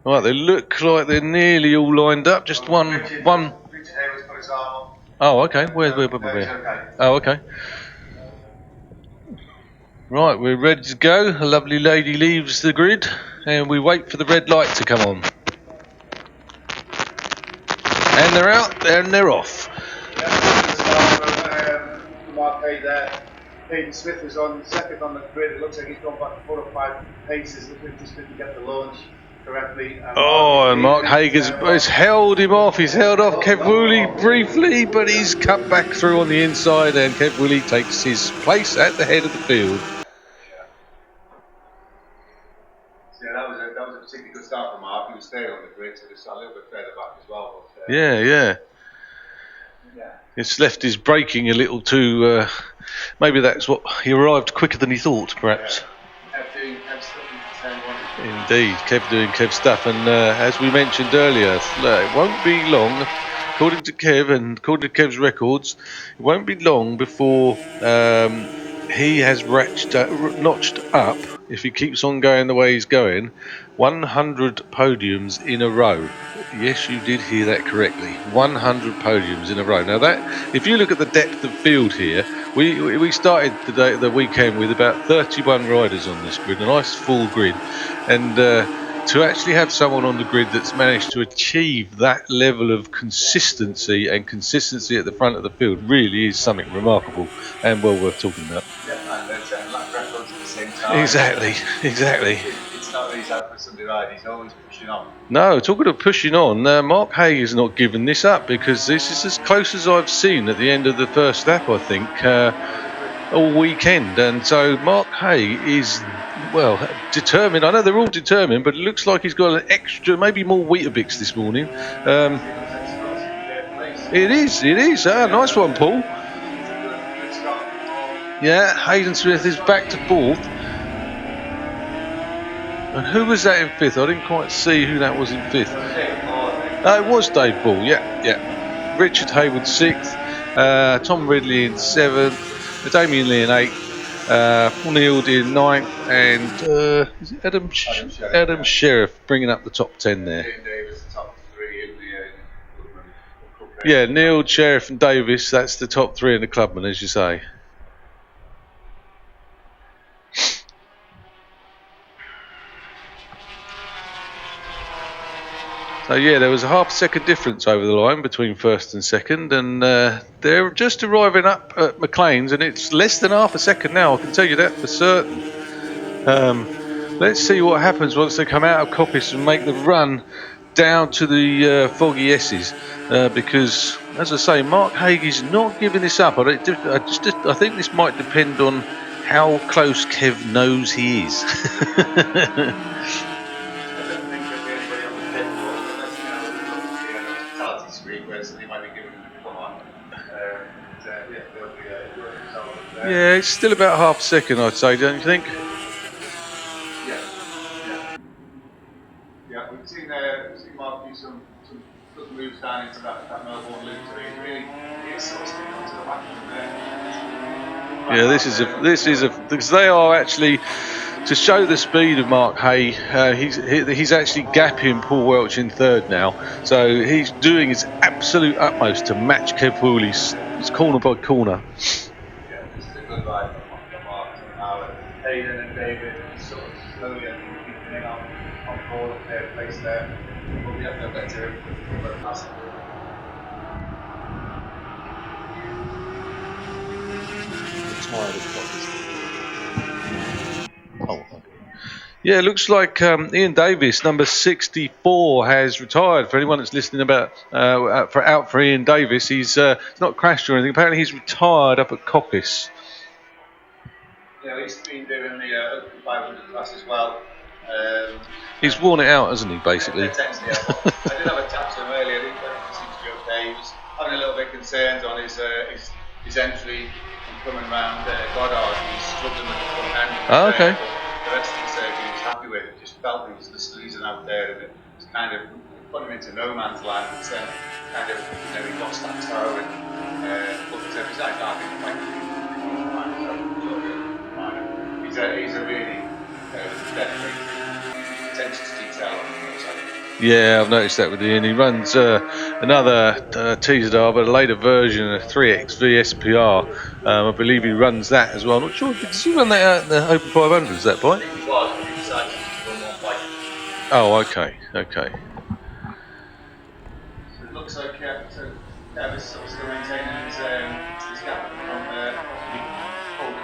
Right, they look like they're nearly all lined up. Just one. Richard Hayward's put his arm on. Oh, okay. Where? Okay. Oh, okay. Right, we're ready to go. A lovely lady leaves the grid, and we wait for the red light to come on. And they're out, and they're off. Mark Hay there. Hayden Smith was on second on the grid. It looks like he's gone back 4 or 5 paces. Looks like he just didn't get the launch correctly. And Mark Hager's has held him off. He's held off Kev Woolley briefly, but he's cut back through on the inside, and Kev Woolley takes his place at the head of the field. Yeah, that was a particularly good start from Mark. He was staying on the grid, so just a little bit further back as well. But, yeah. It's left his braking a little too. Maybe that's what he arrived quicker than he thought, perhaps. Indeed, Kev doing Kev stuff, and as we mentioned earlier, it won't be long, according to Kev and according to Kev's records, it won't be long before he has notched up, if he keeps on going the way he's going, 100 podiums in a row. Yes, you did hear that correctly. 100 podiums in a row. Now that, if you look at the depth of field here, we started the weekend with about 31 riders on this grid, a nice full grid, and to actually have someone on the grid that's managed to achieve that level of consistency and consistency at the front of the field really is something remarkable and well worth talking about. Yeah, and they're setting lap records at the same time. Exactly. It's not that he's out for Sunday ride, he's always pushing on. No, talking of pushing on, Mark Hay has not given this up, because this is as close as I've seen at the end of the first lap, I think, all weekend. And so Mark Hay is, well, determined. I know they're all determined, but it looks like he's got an extra, maybe more Weetabix this morning. It is. Nice one, Paul. Yeah, Hayden Smith is back to 4th. And who was that in 5th? I didn't quite see who that was in 5th. It was Dave Ball, yeah. Richard Hayward 6th, Tom Ridley in 7th, Damien Lee in 8th, Paul Neild in 9th, and is it Adam Sheriff bringing up the top 10 there. Yeah, Neild, Sheriff and Davis, that's the top 3 in the clubman, as you say. So yeah, there was a half second difference over the line between 1st and 2nd, and they're just arriving up at McLean's, and it's less than half a second now, I can tell you that for certain. Let's see what happens once they come out of Coppice and make the run down to the Foggy S's, because, as I say, Mark Haig's not giving this up. I think this might depend on how close Kev knows he is. Yeah, it's still about half a second, I'd say, don't you think? Yeah, we've seen Mark do some good moves down into that Melbourne loop, so he's really sort of sticking onto the back from there. Yeah, this is because they are actually, to show the speed of Mark Hay, he's actually gapping Paul Welch in 3rd now, so he's doing his absolute utmost to match Kev Woolley's corner by corner. Yeah, this is a good ride from Mark now. Hayden and David sort of slowly keeping in on Paul at their place there. We'll be up there better past. Yeah, it looks like Ian Davis, number 64, has retired. For anyone that's listening about for Ian Davis, he's not crashed or anything. Apparently, he's retired up at Coppice. Yeah, he's been doing the Open 500 class as well. He's worn it out, hasn't he, basically? I did have a chat to him earlier. I think he seemed to be okay. He was having a little bit concerned on his entry and coming around Goddard. He's struggling with the front end. Oh, okay. The rest of the circuit he was happy with. He just felt he was the sleazing out there, and it was kind of put him into no man's land. And kind of, he lost that toe, and but he's like, I think he's a really dedicated attention to detail on the outside. Yeah, I've noticed that with Ian. He runs another teaser dial, but a later version, a 3X VSPR. I believe he runs that as well. I'm not sure. Did he run that out in the Open 500s, that bike? I think he was, but he decided to just run one bike. Oh, okay. So it looks like Kev is still maintaining his gap from.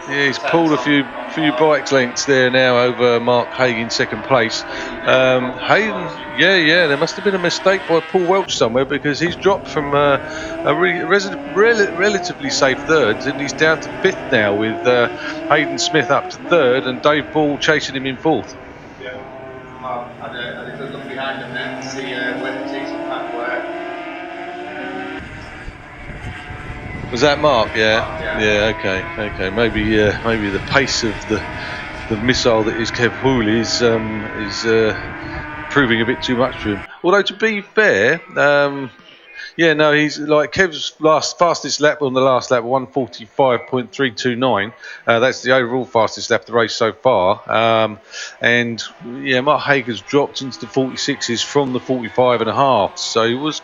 Yeah, he's pulled a few bike lengths there now over Mark Haig in second place. Hayden, there must have been a mistake by Paul Welch somewhere, because he's dropped from a relatively safe third, and he's down to fifth now with Hayden Smith up to third and Dave Ball chasing him in fourth. Yeah. Had a good look behind him then to see where the chasing pack were. Was that Mark? Yeah. Okay. Maybe the pace of the missile that is Kev Hooley is proving a bit too much for him. Although, to be fair, he's like Kev's fastest lap on the last lap, 1:45.329. That's the overall fastest lap of the race so far. Mark Haig has dropped into the 46s from the 45.5. So he was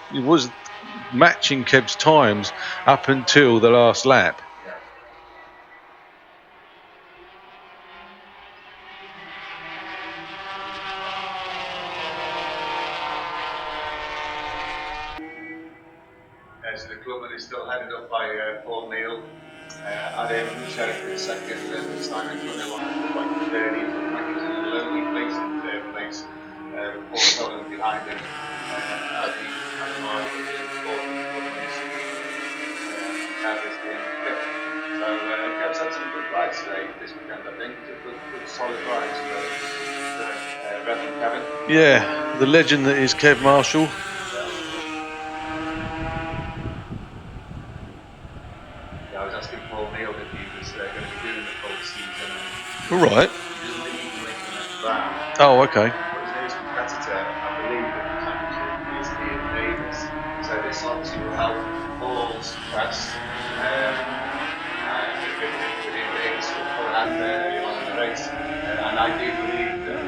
matching Kev's times up until the last lap. So the clubman is still headed up by Paul Neal. Adam Sheriff in second, and Simon Tunnell on like 30. I think he's in a lonely place in third place. Paul Cullen behind him. Adam Mark in fourth, Kev is in fifth. So Kev's had some good rides today this weekend, I think. Good solid rides for Reverend Kevin. Yeah, the legend that is Kev Marshall. I was asking Paul Neal if he was going to be doing the full season. All right. He doesn't think he can make the next round. Oh, okay. But his nearest competitor, I believe, at the championship is Ian Davis. So this obviously will help Paul's quest. With Ian Davis will pull out early on in the race. And I do believe that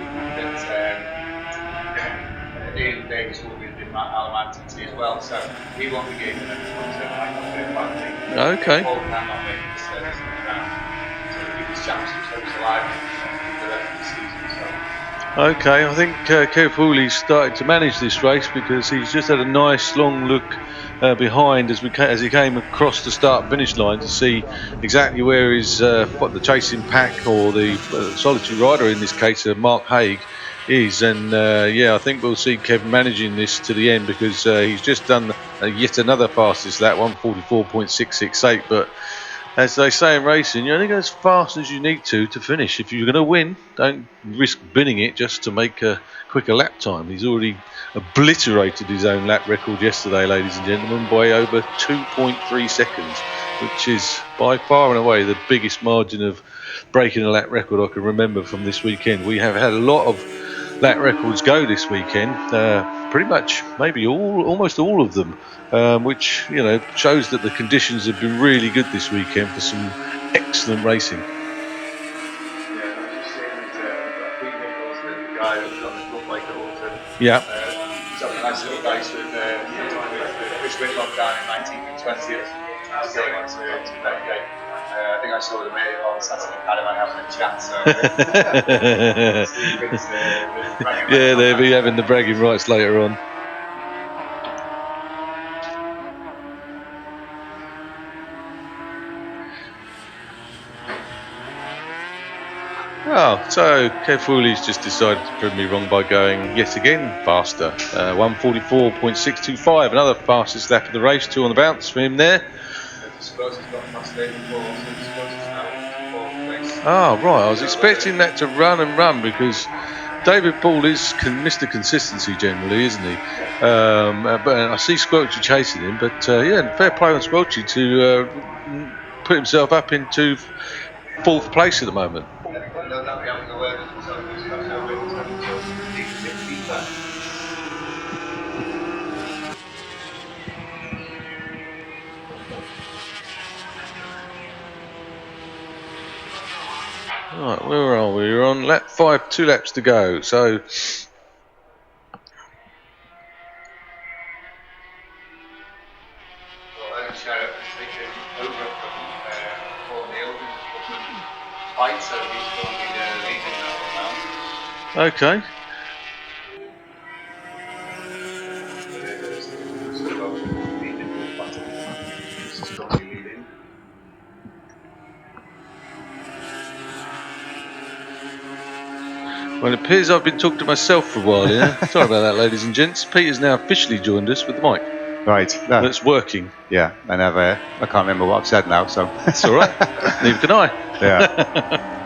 Ian Davis will be the Alaman TT as well, so he won't be getting the next one, so I might not be a bad thing. Okay. Paul cannot make this next round, so he'll keep his championships hopes alive for the rest of the season. So. Okay, I think Kev Hooley's started to manage this race, because he's just had a nice long look behind as he came across the start-finish line to see exactly where his the chasing pack, or the solitary rider in this case, Mark Haig, is. And I think we'll see Kev managing this to the end, because he's just done yet another fastest lap, 1:44.668. But as they say in racing, you only go as fast as you need to finish. If you're going to win, don't risk binning it just to make a quicker lap time. He's already obliterated his own lap record yesterday, ladies and gentlemen, by over 2.3 seconds, which is by far and away the biggest margin of breaking a lap record I can remember from this weekend. We have had a lot of lap records go this weekend, pretty much maybe almost all of them, which shows that the conditions have been really good this weekend for some excellent racing. Yeah, I was just saying that Pete Nichols, the guy who's got the club bike at Alton, Yeah. he's having a nice little race with Chris Whitlock down in 19th and 20th. He's going on to Bengate. I think I saw them on Saturday Caravan having a chat, so yeah, they'll be having the bragging rights later on. Oh, so Kev Hooley's just decided to prove me wrong by going yet again faster. 1:44.625, another fastest lap of the race, 2 on the bounce for him there. Oh, right, I was expecting that to run, because David Ball is Mr. Consistency generally, isn't he? But I see Squelchy chasing him, but fair play on Squelchy to put himself up into 4th place at the moment. Right, where are we? We're on lap 5, 2 laps to go. So over from Paul Neal in the Clubman fight, so he's currently leading that one now. Okay. So Welsh leading the battle. This is currently leading. Well, it appears I've been talking to myself for a while here. Sorry about that, ladies and gents. Peter's now officially joined us with the mic. Right. That's working. Yeah, and I can't remember what I've said now, so. That's all right. Neither can I. Yeah.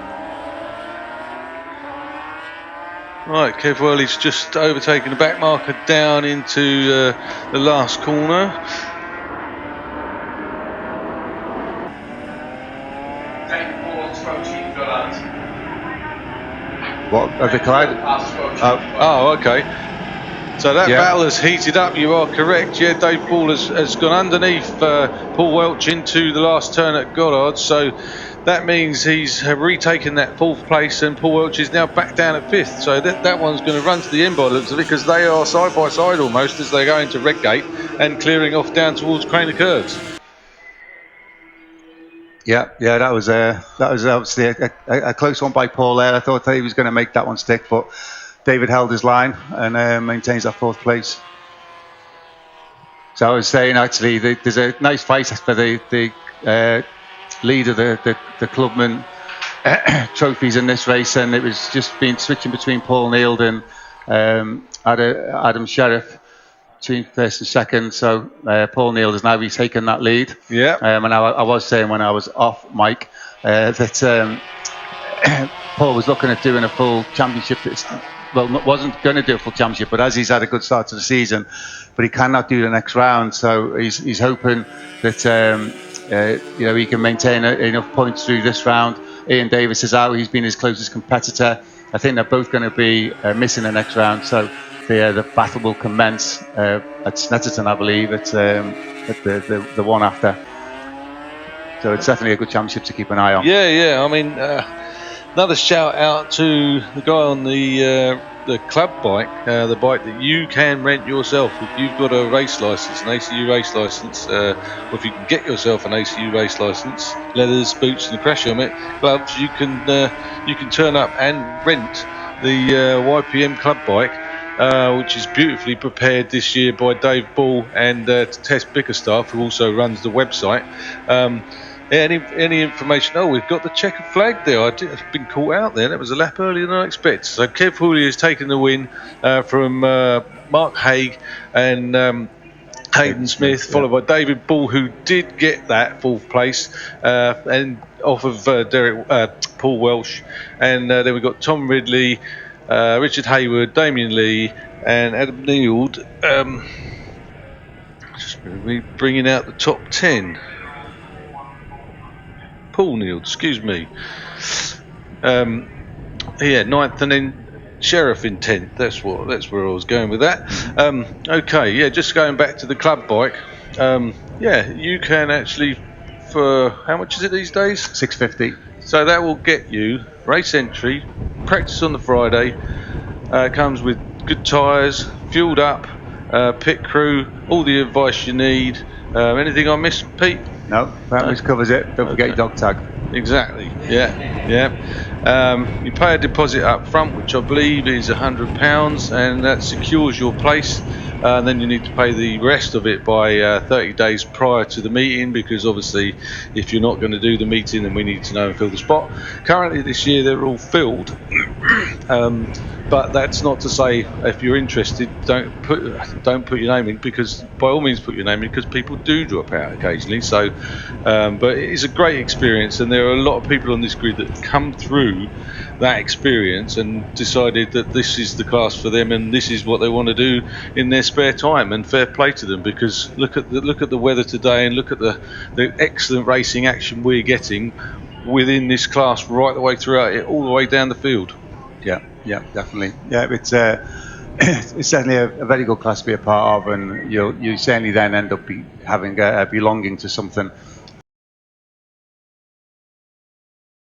Right, Kev Worley's just overtaken the back marker down into the last corner. David Paul, Scroachy, Goddard. What have they collided? Oh, okay. So that Yeah. battle has heated up, you are correct. Yeah, Dave Paul has gone underneath Paul Welch into the last turn at Goddard. So that means he's retaken that fourth place, and Paul Welch is now back down at fifth. So that one's going to run to the end by the looks of it, because they are side by side almost as they go into Redgate and clearing off down towards Craner Curves. Yeah, that was obviously a close one by Paul there. I thought he was going to make that one stick, but David held his line and maintains that fourth place. So I was saying, actually, there's a nice fight for the lead of the Clubman trophies in this race, and it was just been switching between Paul Neal and Adam Sheriff between first and second. So Paul Neal has now retaken that lead. Yeah. And I was saying when I was off mic that Paul was looking at doing a full championship. Wasn't going to do a full championship, but as he's had a good start to the season, but he cannot do the next round. So he's hoping that he can maintain enough points through this round. Ian Davis is out. He's been his closest competitor. I think they're both going to be missing the next round. So the battle will commence at Snetterton, I believe, at the one after. So it's definitely a good championship to keep an eye on. Yeah. I mean, another shout out to the guy on the club bike, the bike that you can rent yourself if you've got a race license, an ACU race license, or if you can get yourself an ACU race license, leathers, boots, and a crash helmet, gloves. You can turn up and rent the YPM club bike. Which is beautifully prepared this year by Dave Ball and Tess Bickerstaff, who also runs the website. Any information? Oh, we've got the checkered flag there. I've been caught out there. That was a lap earlier than I expected. So Kev Hooley has taken the win from Mark Haig and Hayden Smith, followed by David Ball, who did get that fourth place, and off of Paul Welsh. And then we've got Tom Ridley, Richard Hayward, Damien Lee, and Adam Neild. Just bringing out the top 10. Paul Neild, excuse me. Ninth, and then Sheriff in 10th. That's where I was going with that. Okay, just going back to the club bike. You can actually, for how much is it these days? $6.50. So that will get you race entry, practice on the Friday. Comes with good tyres, fueled up, pit crew, all the advice you need. Anything I missed, Pete? No, that covers it. Don't forget your dog tag. Exactly. Yeah. You pay a deposit up front, which I believe is £100, and that secures your place. And then you need to pay the rest of it by 30 days prior to the meeting, because obviously if you're not going to do the meeting, then we need to know and fill the spot. Currently this year they're all filled, but that's not to say if you're interested don't put your name in, because by all means put your name in, because people do drop out occasionally. So but it is a great experience, and there are a lot of people on this grid that have come through that experience and decided that this is the class for them and this is what they want to do in their spare time, and fair play to them, because look at the weather today, and look at the excellent racing action we're getting within this class right the way throughout it, all the way down the field. Yeah, definitely. Yeah, it's certainly a very good class to be a part of, and you certainly then end up having belonging to something